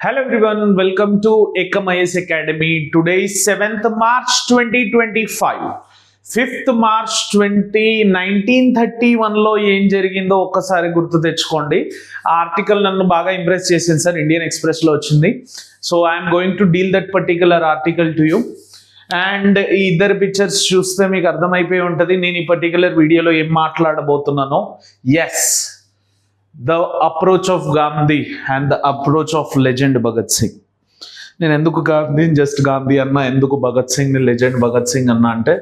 Hello everyone, welcome to Ekam IAS Academy. Today is 7th March 2025. 5th March 1931లో ఏం జరిగిందో ఒక్కసారి గుర్తు తెచ్చుకోండి. ఆ ఆర్టికల్ నన్ను బాగా ఇంప్రెస్ చేసింది సార్, ఇండియన్ ఎక్స్ప్రెస్లో వచ్చింది. So I'm going to deal that particular article to you. And ఈ ఇద్దరు పిక్చర్స్ చూస్తే మీకు అర్థమైపోయి ఉంటుంది నేను ఈ పర్టికులర్ వీడియోలో ఏం మాట్లాడబోతున్నానో. Yes, the approach of Gandhi and the approach of legend Bhagat Singh. నేను ఎందుకు గాంధీని జస్ట్ గాంధీ అన్నా, ఎందుకు భగత్ సింగ్ని లెజెండ్ భగత్ సింగ్ అన్నా అంటే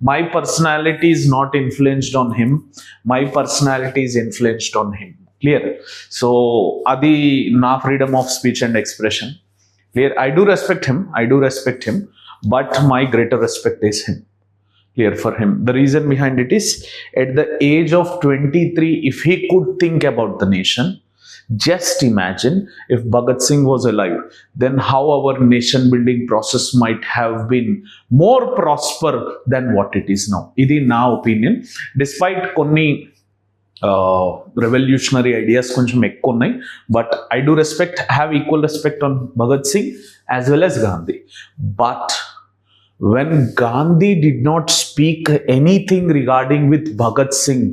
my personality is not influenced on him, my personality is influenced on him. Clear? So అది నా freedom of speech and expression. Clear? I do respect him, but my greater respect is him. Clear for him. The reason behind it is, at the age of 23, if he could think about the nation, just imagine if Bhagat Singh was alive, then how our nation building process might have been more prosper than what it is now. Idi na opinion. Despite konni revolutionary ideas koncham ekku unnai, but I do have equal respect on Bhagat Singh as well as Gandhi. But when Gandhi did not speak anything regarding with Bhagat Singh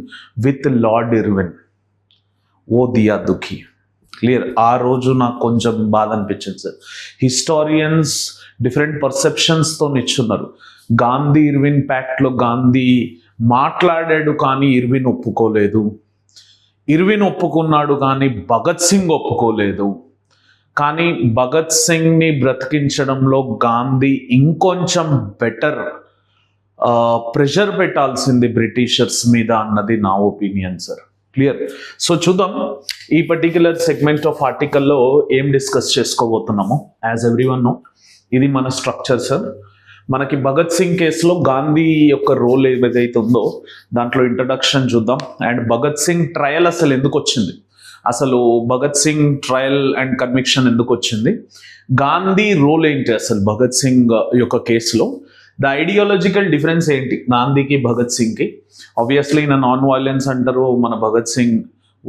with Lord Irwin, wo diya dukhi. Clear? ఆ రోజు నాకు కొంచెం బాధ అనిపించింది sir. Historians different పర్సెప్షన్స్తో నిచ్చున్నారు. Gandhi Irwin ప్యాక్ట్లో గాంధీ మాట్లాడాడు కానీ ఇర్విన్ ఒప్పుకోలేదు, ఇర్విన్ ఒప్పుకున్నాడు కానీ భగత్ సింగ్ ఒప్పుకోలేదు. కానీ భగత్ సింగ్ని బ్రతికించడంలో గాంధీ ఇంకొంచెం బెటర్ ప్రెషర్ పెట్టాల్సింది బ్రిటిషర్స్ మీద అన్నది నా ఒపీనియన్ సార్. క్లియర్? సో చూద్దాం ఈ పర్టిక్యులర్ సెగ్మెంట్ ఆఫ్ ఆర్టికల్లో ఏం డిస్కస్ చేసుకోబోతున్నామో. యాజ్ ఎవ్రీవన్ నో, ఇది మన స్ట్రక్చర్ సార్. మనకి భగత్ సింగ్ కేసులో గాంధీ యొక్క రోల్ ఏదైతే ఉందో దాంట్లో ఇంట్రడక్షన్ చూద్దాం. అండ్ భగత్ సింగ్ ట్రయల్ అసలు ఎందుకు వచ్చింది, అసలు Bhagat Singh trial and conviction ఎందుకు వచ్చింది, గాంధీ రోల్ ఏంటి అసలు భగత్ సింగ్ యొక్క కేసులో, ద ఐడియాలజికల్ డిఫరెన్స్ ఏంటి గాంధీకి భగత్ సింగ్కి. ఆబ్వియస్లీ ఈయన నాన్ వైలెన్స్ అంటారు, మన భగత్ సింగ్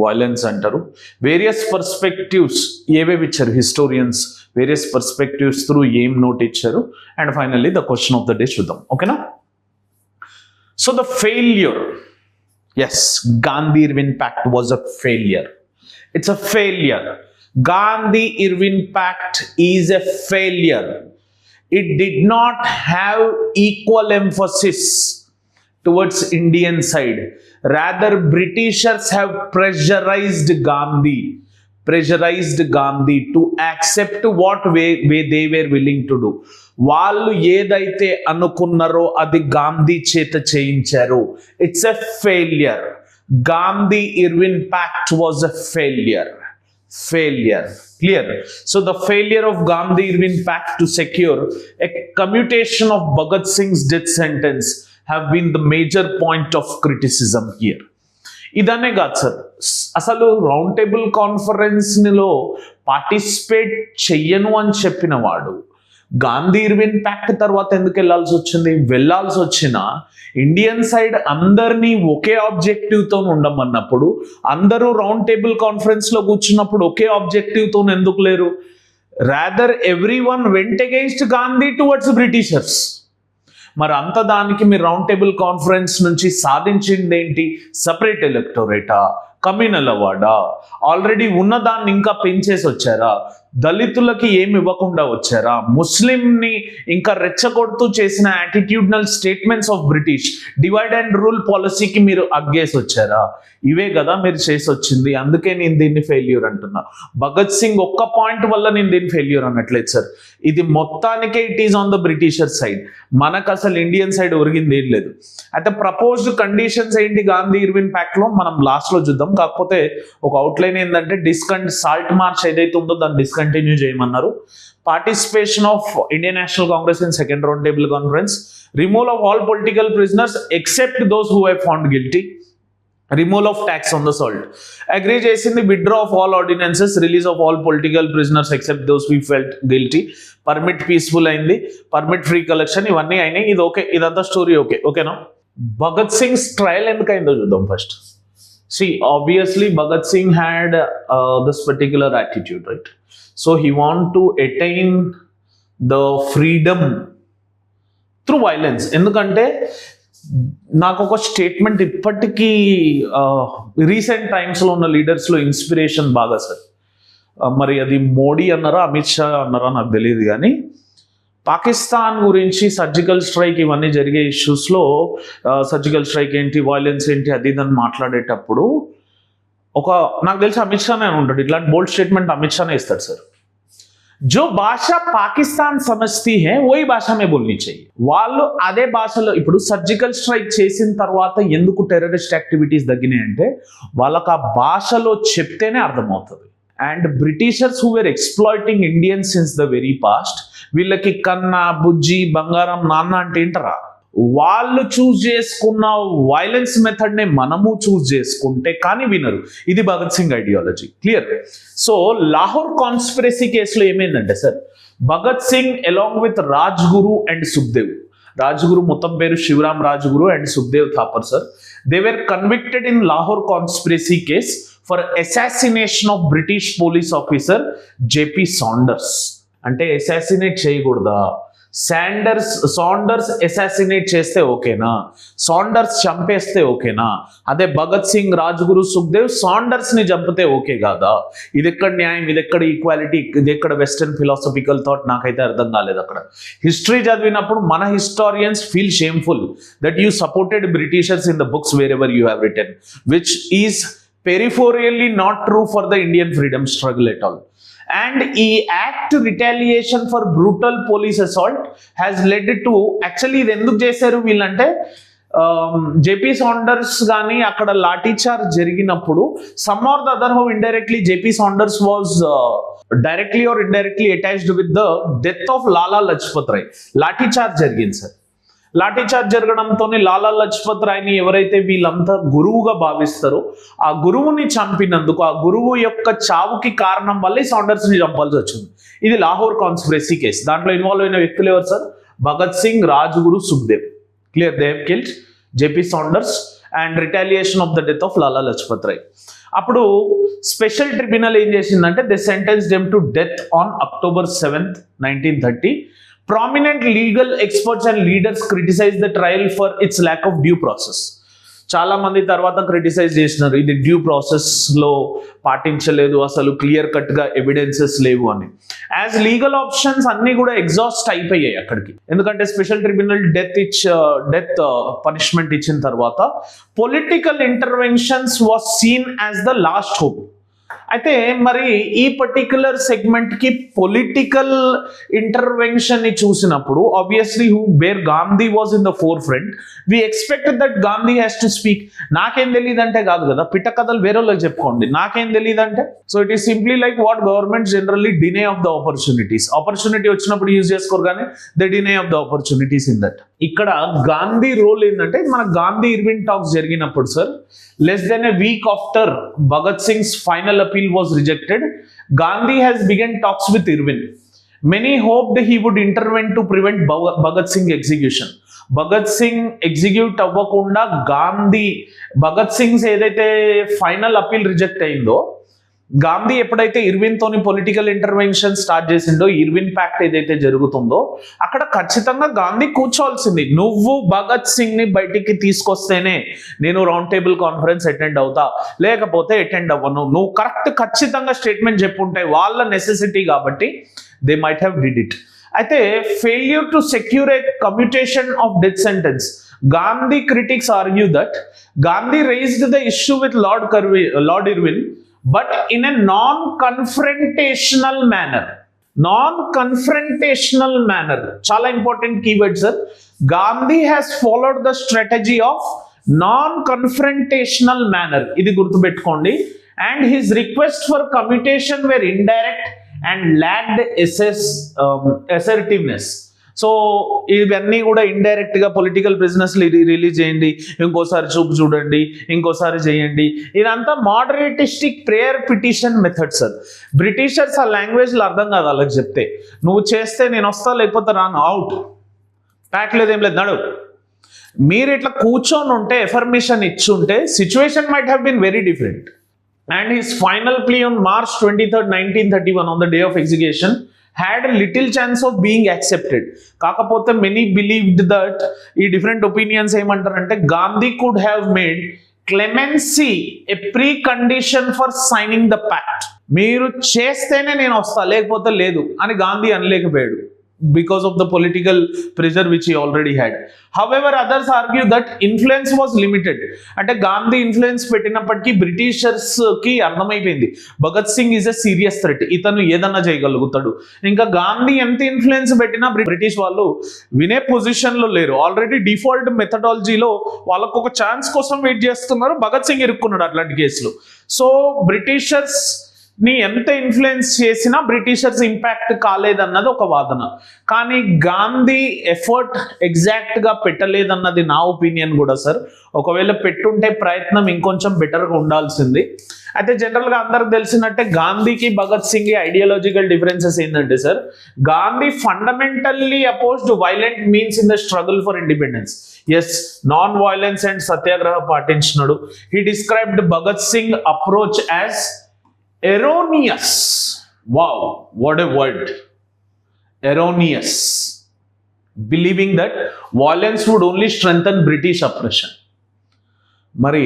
వైలెన్స్ అంటారు. వేరియస్ పర్స్పెక్టివ్స్ ఏవేవి ఇచ్చారు హిస్టోరియన్స్, వేరియస్ పర్స్పెక్టివ్స్ త్రూ ఏం నోట్ ఇచ్చారు. And finally the question of the day చూద్దాం. ఓకేనా? So the failure, yes, Gandhi-Irwin Pact was a failure. It's a failure. Gandhi-Irwin Pact is a failure. It did not have equal emphasis towards Indian side. Rather, Britishers have pressurized Gandhi to accept what way they were willing to do. వాళ్ళు ఏదైతే అనుకున్నారో అది గాంధీ చేత చేయించారు. It's a failure. Gandhi-Irwin Pact was a failure. Clear? So the failure of Gandhi-Irwin Pact to secure a commutation of Bhagat Singh's death sentence have been the major point of criticism here. ఇదనే కాదు sir, అసలు round table కాన్ఫరెన్స్లో participate చెయ్యను అని చెప్పిన వాడు Gandhi-Irwin Pact తర్వాత ఎందుకు వెళ్ళాల్సి వచ్చినా ఇండియన్ సైడ్ అందరినీ ఒకే ఆబ్జెక్టివ్తో ఉండమన్నప్పుడు, అందరూ రౌండ్ టేబుల్ కాన్ఫరెన్స్లో కూర్చున్నప్పుడు ఒకే ఆబ్జెక్టివ్తో ఎందుకు లేరు? Rather everyone vent against Gandhi towards Britishers. మరి అంత దానికి మీరు రౌండ్ టేబుల్ కాన్ఫరెన్స్ నుంచి సాధించింది ఏంటి? సపరేట్ ఎలక్టోరేటా, కమ్యూనల్ అవార్డా, ఆల్రెడీ ఉన్నదాన్ని ఇంకా పెంచేసి వచ్చారా, దళితులకి ఏమి ఇవ్వకుండా వచ్చారా, ముస్లింని ఇంకా రెచ్చగొడుతూ చేసిన attitudinal statements of British divide and rule పాలసీకి మీరు అగ్గేసి వచ్చారా? ఇవే కదా మీరు చేసి వచ్చింది. అందుకే నేను దీన్ని ఫెయిల్యూర్ అంటున్నా. భగత్ సింగ్ ఒక్క పాయింట్ వల్ల నేను దీన్ని ఫెయిల్యూర్ అనట్లేదు సార్. ఇది మొత్తానికే it is on the Britisher side. మనకు అసలు ఇండియన్ సైడ్ ఒరిగింది ఏం లేదు. అయితే ప్రపోజ్డ్ కండిషన్స్ ఏంటి Gandhi-Irwin Pact లో మనం లాస్ట్లో చూద్దాం. కాకపోతే ఒక అవుట్లైన్ ఏంటంటే సాల్ట్ మార్చ్ ఏదైతే ఉందో దాన్ని డిస్కంటిన్యూ చేయమన్నారు. Participation of Indian National Congress in second round table conference, removal of all political prisoners except those who have found guilty, removal of tax on the salt. Agree చేసింది withdraw of all ordinances, release of all political prisoners except those who felt guilty, permit peaceful అయింది, permit free collection, ఇవన్నీ అయినాయి. ఇది okay, ఇదంతా story ఓకేనా? Bhagat sings trial ఎందుకైందో చూద్దాం first. See, obviously Bhagat Singh had this particular attitude, right? So he want to attain the freedom through violence. ఎందుకంటే నాకు ఒక స్టేట్మెంట్ ఇప్పటికీ రీసెంట్ టైమ్స్లో ఉన్న లీడర్స్లో ఇన్స్పిరేషన్ బాగా సార్. మరి అది మోడీ అన్నారా అమిత్ షా అన్నారా నాకు తెలియదు, కానీ పాకిస్తాన్ గురించి సర్జికల్ స్ట్రైక్ ఇవన్నీ జరిగే ఇష్యూస్లో సర్జికల్ స్ట్రైక్ ఏంటి, వైలెన్స్ ఏంటి, అది ఇదని మాట్లాడేటప్పుడు నాకు తెలిసి అమిత్ షానే అని ఉంటాడు. ఇట్లాంటి బోల్డ్ స్టేట్మెంట్ అమిత్ షానే ఇస్తాడు సార్. जो భాష పాకిస్తాన్ సమజ్తీ హై వही భాష మే బోల్నీ चाहिए. వాళ్ళు అదే భాషలో ఇప్పుడు సర్జికల్ స్ట్రైక్ చేసిన తర్వాత ఎందుకు టెర్రరిస్ట్ యాక్టివిటీస్ తగ్గినాయి అంటే వాళ్ళకి ఆ భాషలో చెప్తేనే అర్థమవుతుంది. And britishers who were exploiting Indians since the very past, వీళ్ళకి కన్నా బుజ్జి బంగారం నాన్న అంటే ఏంటరా, వాళ్ళు చూస్ చేసుకున్న వైలెన్స్ మెథడ్ నే మనము చూస్ చేసుకుంటే కానీ వినరు. ఇది Bhagat Singh ideology. Clear? So Lahore conspiracy కేసులో ఏమైందంటే sir, Bhagat Singh along with Rajguru and Sukhdev, Rajguru మొత్తం పేరు Shivaram Rajguru and Sukhdev Thapar sir, they were convicted in Lahore conspiracy case for assassination of British police officer JP Saunders. అంటే అసాసినేట్ చేయకూడదా, సాండర్స్ అసాసినేట్ చేస్తే ఓకేనా, సాండర్స్ చంపేస్తే ఓకేనా, అదే భగత్ సింగ్ రాజ్గురు సుఖ్దేవ్ సాండర్స్ ని చంపితే ఓకే కాదా? ఇది ఎక్కడ న్యాయం, ఇది ఎక్కడ ఈక్వాలిటీ, ఇది ఎక్కడ వెస్టర్న్ ఫిలాసఫికల్ థాట్? నాకైతే అర్థం కాలేదు. అక్కడ హిస్టరీ చదివినప్పుడు మన historians feel shameful that you supported Britishers in the books wear ever you have written, which is peripherally not true for the Indian freedom struggle at all. And ఈ act retaliation for brutal police assault has led to, actually ఇది ఎందుకు చేశారు వీళ్ళంటే JP Saunders కానీ అక్కడ lathi charge జరిగినప్పుడు some or the other how indirectly JP Saunders was directly or indirectly attached with the death of Lala Lajpat Rai. Lathi charge జరిగింది సార్. Lathi charge జరగడంతోనే లాలా లజపత్ రాయ్ని ఎవరైతే వీళ్ళంతా గురువుగా భావిస్తారో ఆ గురువుని చంపినందుకు, ఆ గురువు యొక్క చావుకి కారణం వల్లే సాండర్స్ని చంపాల్సి వచ్చింది. ఇది లాహోర్ కాన్స్పిరసీ కేసు. దాంట్లో ఇన్వాల్వ్ అయిన వ్యక్తులు ఎవరు sir? Bhagat Singh, Rajguru, Sukhdev. Clear? They have killed JP Saunders and retaliation of the death of Lala Lajpat Rai. అప్పుడు స్పెషల్ ట్రిబ్యునల్ ఏం చేసిందంటే they sentenced him to death on October 7th, 1930. Prominent legal experts and leaders criticized the trial for its lack of due process. చాలా మంది తర్వాత criticise చేసినారు, ఇది due ప్రాసెస్లో పాటించలేదు, అసలు క్లియర్ కట్గా ఎవిడెన్సెస్ లేవు అని. యాజ్ లీగల్ ఆప్షన్స్ అన్నీ కూడా ఎగ్జాస్ట్ అయిపోయాయి అక్కడికి. ఎందుకంటే స్పెషల్ ట్రిబ్యునల్ డెత్ పనిష్మెంట్ ఇచ్చిన తర్వాత political interventions was seen as the last hope. అయితే మరి ఈ పర్టిక్యులర్ సెగ్మెంట్ కి పొలిటికల్ ఇంటర్వెన్షన్ ని చూసినప్పుడు obviously where Gandhi was in the forefront, we expected that Gandhi has to speak. నాకేం తెలియదు అంటే కాదు కదా, పిట్ట కథలు వేరే వాళ్ళకి చెప్పుకోండి. నాకేం తెలియదు అంటే, so it is simply like what government generally డినే of the opportunities. Opportunity వచ్చినప్పుడు యూజ్ చేసుకోరు కానీ the డినే of the opportunities in that. ఇక్కడ గాంధీ రోల్ ఏంటంటే, మన గాంధీ ఇర్విన్ టాక్స్ జరిగినప్పుడు sir, less than a week after Bhagat Singh's final appeal was rejected, Gandhi has begun talks with Irwin. Many hoped he would intervene to prevent Bhagat Singh execution. Bhagat Singh execute అవ్వకుండా Gandhi, Bhagat sings ఏదైతే final appeal reject అయిందో, గాంధీ ఎప్పుడైతే Irwin తోని political intervention start చేసిండో, Irwin pact ఏదైతే జరుగుతుందో అక్కడ ఖచ్చితంగా గాంధీ కూర్చోవాల్సింది. నువ్వు భగత్ సింగ్ ని బయటికి తీసుకొస్తేనే నేను రౌండ్ టేబుల్ కాన్ఫరెన్స్ అటెండ్ అవుతా, లేకపోతే అటెండ్ అవ్వను. నువ్వు ఖచ్చితంగా స్టేట్మెంట్ చెప్పుంటే వాళ్ళ నెసెసిటీ కాబట్టి they might have did it. అయితే failure to secure a commutation of death sentence. Gandhi critics argue that Gandhi raised the issue with Lord Irwin, but in a non-confrontational manner. Non-confrontational manner. Chala important keyword, sir. Gandhi has followed the strategy of non-confrontational manner. Idi gurtu pettukondi. And his request for commutation were indirect and lacked assertiveness. So ఇవన్నీ కూడా indirect గా political business release చేయండి, ఇంకోసారి చూడండి, ఇంకోసారి చేయండి, ఇదంతా moderatistic prayer petition method sir. Britishers ఆ లాంగ్వేజ్లో అర్థం కాదు వాళ్ళకి చెప్తే. నువ్వు చేస్తే నేను వస్తా, లేకపోతే రాను, అవుట్, ప్యాక్ లేదు, ఏం లేదు, నడు. మీరు ఇట్లా కూర్చొని ఉంటే ఎఫర్మేషన్ ఇచ్చుంటే situation might have been very different. And his final plea on March 23rd, 1931 on the day of execution had a little chance of being accepted. కాకపోతే many believed that ఈ different opinions ఏమంటారంటే Gandhi could have made clemency a precondition for signing the pact. మీరు చేస్తేనే నేను వస్తా లేకపోతే లేదు అని Gandhi అనలేకపోయాడు because of the political pressure which he already had. However, others argue that influence was limited. అంటే గాంధీ ఇన్ఫ్లుయెన్స్ పెట్టినప్పటికీ బ్రిటిషర్స్ కి అర్థమైపోయింది Bhagat Singh is a serious threat, ఇతను ఏదన్నా చేయగలుగుతాడు. ఇంకా గాంధీ ఎంత ఇన్ఫ్లుయెన్స్ పెట్టినా బ్రిటిష్ వాళ్ళు వినే పొజిషన్ లో లేరు. ఆల్రెడీ డిఫాల్ట్ మెథడాలజీలో వాళ్ళకు ఒక ఛాన్స్ కోసం వెయిట్ చేస్తున్నారు. భగత్ సింగ్ ఇరుక్కున్నాడు అట్లాంటి కేసులు. సో బ్రిటిషర్స్ ని ఎంత ఇన్ఫ్లుయెన్స్ చేసినా బ్రిటిషర్స్ ఇంపాక్ట్ కాలేదన్నది ఒక వాదన. కానీ గాంధీ ఎఫర్ట్ ఎగ్జాక్ట్ గా పెట్టలేదన్నది నా ఒపీనియన్ కూడా సార్. ఒకవేళ పెట్టుంటే ప్రయత్నం ఇంకొంచెం బెటర్గా ఉండాల్సింది. అయితే జనరల్ గా అందరికి తెలిసినట్టే గాంధీకి భగత్ సింగ్ ఐడియాలజికల్ డిఫరెన్సెస్ ఏంటంటే sir, Gandhi fundamentally opposed violent means in the struggle for independence. Yes, non violence and satyagraha పాటించినాడు. He described Bhagat Singh approach as erroneous. Wow, what a word. Erroneous. Believing that violence would only strengthen British oppression. మరి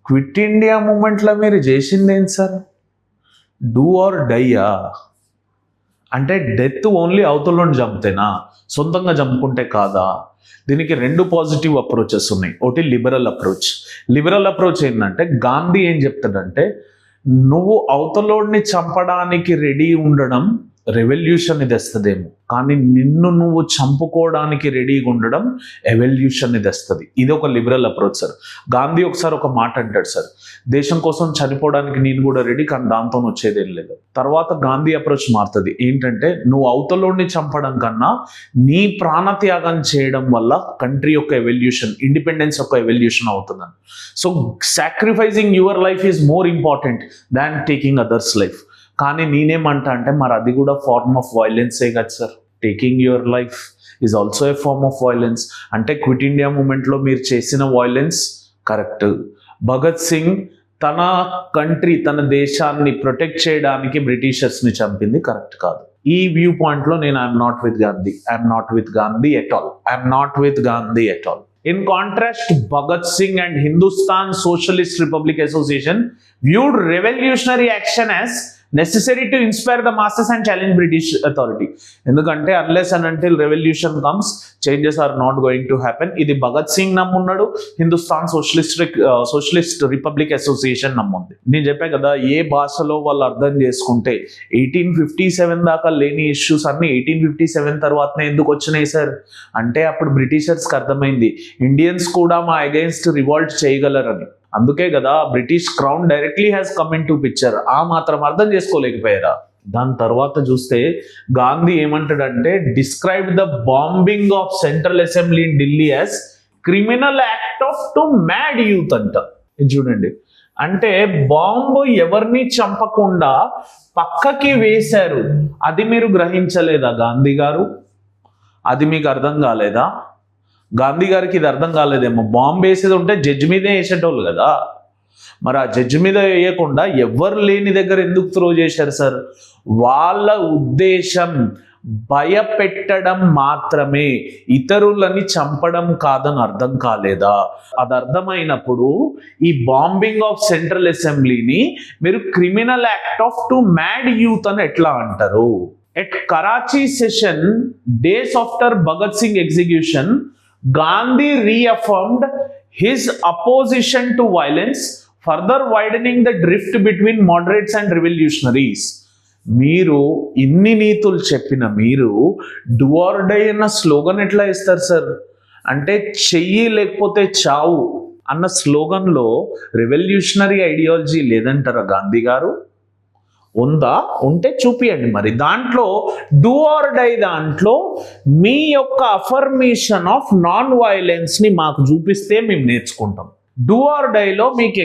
quit India మూమెంట్లో మీరు చేసింది ఏంటి sir? Do or డైయా అంటే death only అవతలని చంపితేనా, సొంతంగా చంపుకుంటే కాదా? దీనికి రెండు పాజిటివ్ అప్రోచెస్ ఉన్నాయి. ఒకటి లిబరల్ అప్రోచ్. లిబరల్ అప్రోచ్ ఏంటంటే గాంధీ ఏం చెప్తాడంటే, నువ్వు అవతలోడిని చంపడానికి రెడీ ఉండడం రెవల్యూషన్ తెస్తుందేమో, కానీ నిన్ను నువ్వు చంపుకోవడానికి రెడీగా ఉండడం ఎవల్యూషన్ తెస్తుంది. ఇది ఒక లిబరల్ అప్రోచ్ సార్. గాంధీ ఒకసారి ఒక మాట అంటాడు సార్, దేశం కోసం చనిపోవడానికి నేను కూడా రెడీ, కానీ దాంతో వచ్చేదేం లేదు. తర్వాత గాంధీ అప్రోచ్ మారుతుంది. ఏంటంటే నువ్వు అవతలోడిని చంపడం కన్నా నీ ప్రాణత్యాగం చేయడం వల్ల కంట్రీ యొక్క ఎవల్యూషన్, ఇండిపెండెన్స్ యొక్క ఎవల్యూషన్ అవుతుందని. So sacrificing your life is more important than taking others life. కానీ నేనేమంటా అంటే మరి అది కూడా ఫార్మ్ ఆఫ్ వైలెన్సే కదా sir. Taking your life is also a form of violence. అంటే క్విట్ ఇండియా మూమెంట్లో మీరు చేసిన వైలెన్స్ కరెక్ట్. భగత్ సింగ్ తన కంట్రీ, తన దేశాన్ని ప్రొటెక్ట్ చేయడానికి బ్రిటిషర్స్ని చంపింది కరెక్ట్ కాదు. ఈ వ్యూ పాయింట్లో నేను I'm not with Gandhi. I'm not with Gandhi at all. I'm not with Gandhi at all. In contrast, Bhagat Singh and Hindustan Socialist Republic Association viewed revolutionary action as necessary to inspire the masses and challenge British authority. ఎందుకంటే unless and until revolution comes, changes are not going to happen. ఇది భగత్ సింగ్ నమ్మున్నాడు, Hindustan Socialist Republic Association నమ్ముంది. నేను చెప్పా కదా, ఏ భాషలో వాళ్ళు అర్థం చేసుకుంటే 1857 దాకా లేని ఇష్యూస్ అన్ని 1857 తర్వాతనే ఎందుకు వచ్చినాయి సార్ అంటే, అప్పుడు బ్రిటిషర్స్కి అర్థమైంది ఇండియన్స్ కూడా మా అగైన్స్ట్ రివాల్ట్ చేయగలరని. అందుకే కదా British crown directly has come in to picture. ఆ మాత్రం అర్థం చేసుకోలేకపోయారా? దాని తర్వాత చూస్తే గాంధీ ఏమంటాడంటే, describe the bombing of central assembly in Delhi as criminal act off to mad youth అంట. ఇది చూడండి, అంటే బాంబు ఎవరిని చంపకుండా పక్కకి వేశారు. అది మీరు గ్రహించలేదా గాంధీ గారు? అది మీకు అర్థం కాలేదా? గాంధీ గారికి ఇది అర్థం కాలేదేమో. బాంబు వేసేది ఉంటే జడ్జి మీదే వేసేటోళ్ళు కదా, మరి ఆ జడ్జి మీద వేయకుండా ఎవరు లేని దగ్గర ఎందుకు త్రో చేశారు సార్? వాళ్ళ ఉద్దేశం భయపెట్టడం మాత్రమే, ఇతరులని చంపడం కాదని అర్థం కాలేదా? అది అర్థమైనప్పుడు ఈ బాంబింగ్ ఆఫ్ సెంట్రల్ అసెంబ్లీని మీరు criminal act off to mad youth అని ఎట్లా అంటారు? At Karachi session days after Bhagat Singh execution, Gandhi reaffirmed his opposition to violence, further widening the drift between moderates and revolutionaries. మీరు ఇన్ని నీతులు చెప్పిన మీరు డూ ఆర్ డై అన్న స్లోగన్ ఎట్లా ఇస్తారు సార్? అంటే చెయ్యి లేకపోతే చావు అన్న స్లోగన్లో రెవల్యూషనరీ ఐడియాలజీ లేదంటారా గాంధీ గారు? ఉందా? ఉంటే చూపియండి. మరి దాంట్లో డూ ఆర్ డై దాంట్లో మీ యొక్క అఫర్మేషన్ ఆఫ్ నాన్ వైలెన్స్ ని మాకు చూపిస్తే మేము నేర్చుకుంటాం. డూ ఆర్ డైలో మీకు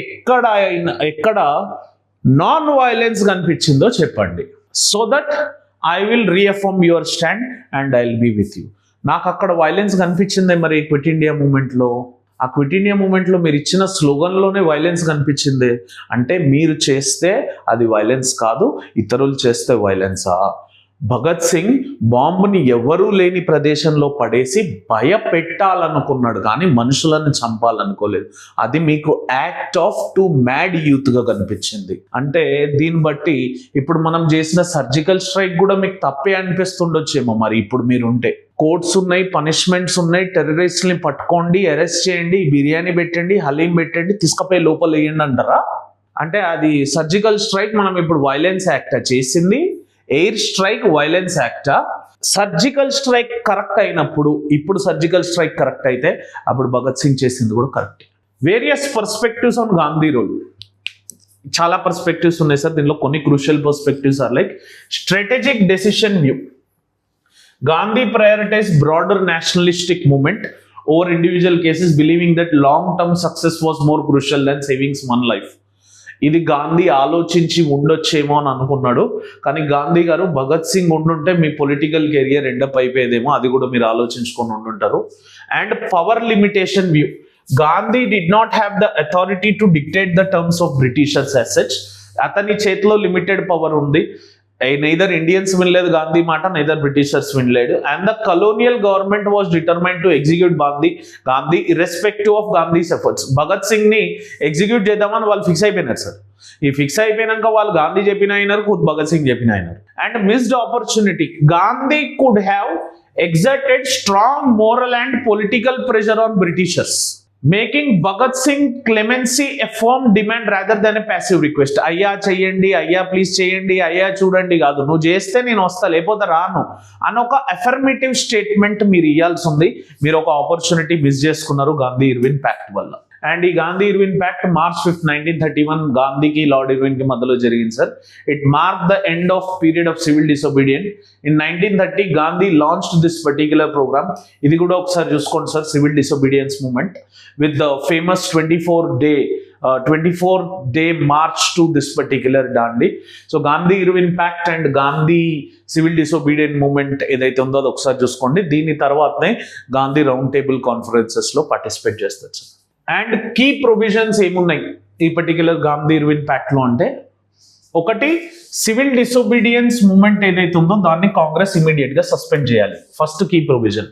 ఎక్కడ నాన్ వైలెన్స్ కనిపించిందో చెప్పండి. So that I will reaffirm your stand and I will be with you. నాకు అక్కడ వైలెన్స్ కనిపించిందే మరి క్విట్ ఇండియా మూమెంట్లో. ఆ క్విట్ ఇండియా మూమెంట్లో మీరు ఇచ్చిన స్లోగన్లోనే వైలెన్స్ కనిపించింది. అంటే మీరు చేస్తే అది వైలెన్స్ కాదు, ఇతరులు చేస్తే వైలెన్సా? భగత్ సింగ్ బాంబుని ఎవరూ లేని ప్రదేశంలో పడేసి భయపెట్టాలనుకున్నాడు, కానీ మనుషులను చంపాలనుకోలేదు. అది మీకు యాక్ట్ ఆఫ్ టు మ్యాడ్ యూత్గా కనిపించింది. అంటే దీన్ని బట్టి ఇప్పుడు మనం చేసిన సర్జికల్ స్ట్రైక్ కూడా మీకు తప్పే అనిపిస్తుండొచ్చేమో. మరి ఇప్పుడు మీరుంటే కోర్ట్స్ ఉన్నాయి, పనిష్మెంట్స్ ఉన్నాయి, టెర్రరిస్ట్ని పట్టుకోండి, అరెస్ట్ చేయండి, బిర్యానీ పెట్టండి, హలీం పెట్టండి, తీసుకుపోయి లోపల వేయండి అంటారా? అంటే అది సర్జికల్ స్ట్రైక్. మనం ఇప్పుడు వైలెన్స్ యాక్టా చేసింది? ఎయిర్ స్ట్రైక్ వైలెన్స్ యాక్టా? సర్జికల్ స్ట్రైక్ కరెక్ట్ అయినప్పుడు, ఇప్పుడు సర్జికల్ స్ట్రైక్ కరెక్ట్ అయితే అప్పుడు భగత్ సింగ్ చేసింది కూడా correct. Various perspectives on Gandhi role. చాలా పర్స్పెక్టివ్స్ ఉన్నాయి సార్. దీనిలో కొన్ని crucial perspectives are like strategic decision view. Gandhi prioritized broader nationalistic movement over individual cases, believing that long-term success was more crucial than saving one life. ఇది గాంధీ ఆలోచించి ఉండొచ్చేమో అని అనుకున్నాడు, కానీ గాంధీ గారు భగత్ సింగ్ ఉండుంటే మీ పొలిటికల్ కెరియర్ ఎండప్ అయిపోయేదేమో, అది కూడా మీరు ఆలోచించుకొని ఉండుంటారు. And power limitation view. Gandhi did not have the authority to dictate the terms of Britishers as such. అతని చేతిలో లిమిటెడ్ పవర్ ఉంది. నైదర్ ఇండియన్స్ వినలేదు గాంధీ మాట, నైదర్ బ్రిటిషర్స్ వినలేడు. And the colonial government was determined to execute Gandhi irrespective of Gandhi's efforts. Bhagat Singh ని execute చేద్దామని వాళ్ళు ఫిక్స్ అయిపోయినారు సార్. ఈ ఫిక్స్ అయిపోయినాక వాళ్ళు గాంధీ చెప్పిన అయినారు, ఖుద్ భగత్ సింగ్ చెప్పిన అయినారు. And missed opportunity. Gandhi could have exerted strong moral and political pressure on britishers, making Bhagat Singh clemency a firm demand rather than a passive request. అయ్యా చెయ్యండి, అయ్యా ప్లీజ్ చేయండి, అయ్యా చూడండి కాదు, నువ్వు చేస్తే నేను వస్తా లేకపోతే రాను అని ఒక అఫర్మేటివ్ స్టేట్మెంట్ మీరు ఇవ్వాల్సి ఉంది. మీరు ఒక ఆపర్చునిటీ మిస్ చేసుకున్నారు గాంధీ ఇర్విన్ ప్యాక్ట్ వల్ల. అండ్ ఈ గాంధీ ఇర్విన్ ప్యాక్ట్ March 5, 1931 గాంధీకి లార్డ్ ఇర్విన్ కి మధ్యలో జరిగింది sir. It mark the end of period of civil disobedience. In 1930 Gandhi launched this particular program. ఇది కూడా ఒకసారి చూసుకోండి sir, civil disobedience movement with the famous 24-day march to this particular Dandi. So Gandhi Irwin Pact and Gandhi Civil Disobedience Movement ఏదైతే ఉందో అది ఒకసారి చూసుకోండి. దీని తర్వాతనే గాంధీ రౌండ్ టేబుల్ కాన్ఫరెన్సెస్ లో పార్టిసిపేట్ చేస్తారు సార్. అండ్ కీ ప్రొవిజన్స్ ఏమున్నాయి ఈ పర్టిక్యులర్ గాంధీ ఇర్విన్ ప్యాక్ట్ లో అంటే, ఒకటి సివిల్ డిసోబీడియన్స్ మూవ్మెంట్ ఏదైతే ఉందో దాన్ని కాంగ్రెస్ ఇమీడియట్ గా సస్పెండ్ చేయాలి, ఫస్ట్ కీ ప్రొవిజన్.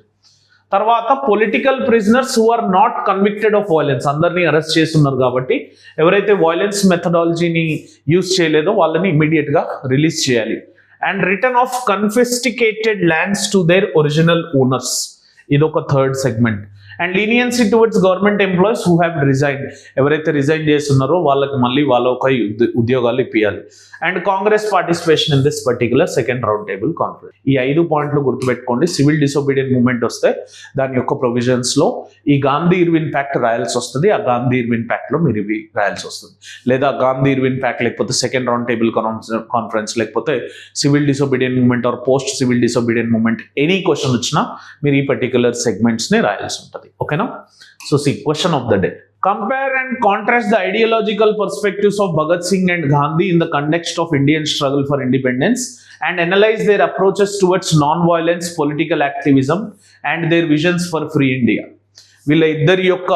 తర్వాత political prisoners who are not convicted of violence, అందరినీ అరెస్ట్ చేస్తున్నారు కాబట్టి ఎవరైతే వైలెన్స్ మెథడాలజీని యూజ్ చేయలేదో వాళ్ళని ఇమీడియట్ గా రిలీజ్ చేయాలి. And return of confiscated lands to their original owners, ఇది ఒక third segment. And leniency towards government employees who have resign, ఎవరైతే రిజైన్ చేస్తున్నారో వాళ్ళకి మళ్ళీ వాళ్ళ ఒక ఉద్యోగాలు ఇప్పియాలి. And Congress participation in this particular second round table conference. ఈ 5 పాయింట్లు గుర్తుపెట్టుకోండి. సివిల్ డిసోబీడియన్స్ మూవ్మెంట్ వస్తే దాని యొక్క ప్రొవిజన్స్ లో ఈ గాంధీ ఇర్విన్ ప్యాక్ట్ రాయాల్సి వస్తుంది. ఆ గాంధీ ఇర్విన్ ప్యాక్ట్ లో మీరు ఇవి రాయాల్సి వస్తుంది. లేదా గాంధీ ఇర్విన్ ప్యాక్ట్ లేకపోతే సెకండ్ రౌండ్ టేబుల్ కాన్ఫరెన్స్ లేకపోతే civil disobedience movement or post civil disobedience movement, any question వచ్చినా మీరు ఈ పర్టికులర్ సెగ్మెంట్స్ ని రాయాల్సి ఉంటుంది. ఓకేనా? So see question of the day. Compare and contrast the ideological perspectives of Bhagat Singh and Gandhi in the context of Indian struggle for independence and analyze their approaches towards non-violence, political activism and their visions for free India. వీళ్ళ ఇద్దరి యొక్క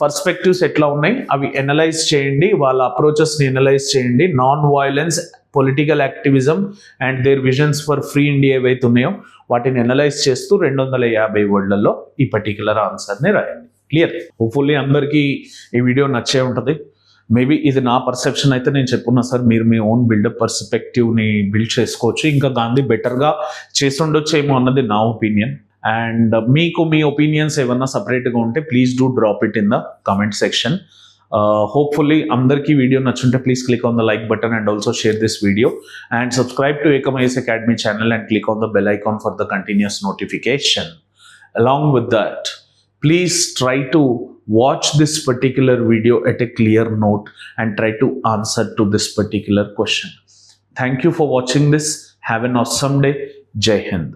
perspectives ఎట్లా ఉన్నాయి అవి analyse చేయండి, వాళ్ళ అప్రోచెస్ని analyse చేయండి. Non violence, political activism and their visions for free India ఏవైతే ఉన్నాయో వాటిని ఎనలైజ్ చేస్తూ 250 వర్డ్లలో ఈ పర్టికులర్ ఆన్సర్ని రాయండి. క్లియర్? హోప్ఫుల్లీ అందరికీ ఈ వీడియో నచ్చే ఉంటుంది. మేబీ ఇది నా పర్సెప్షన్ అయితే నేను చెప్పున్నా సార్, మీరు మీ ఓన్ బిల్డప్ పర్స్పెక్టివ్ని బిల్డ్ చేసుకోవచ్చు. ఇంకా గాంధీ బెటర్గా చేసి ఉండొచ్చేమో అన్నది నా ఒపీనియన్. అండ్ మీకు మీ ఒపీనియన్స్ ఏమన్నా సపరేట్గా ఉంటే please do drop it in the comment section. Hopefully అందరికీ వీడియో నచ్చుంటే please click on the like button and also share this video and subscribe to Ekam IAS Academy channel and click on the bell icon for the continuous notification. Along with that, please try to watch this particular video at a clear note and try to answer to this particular question. Thank you for watching this. Have an awesome day. Jai Hind.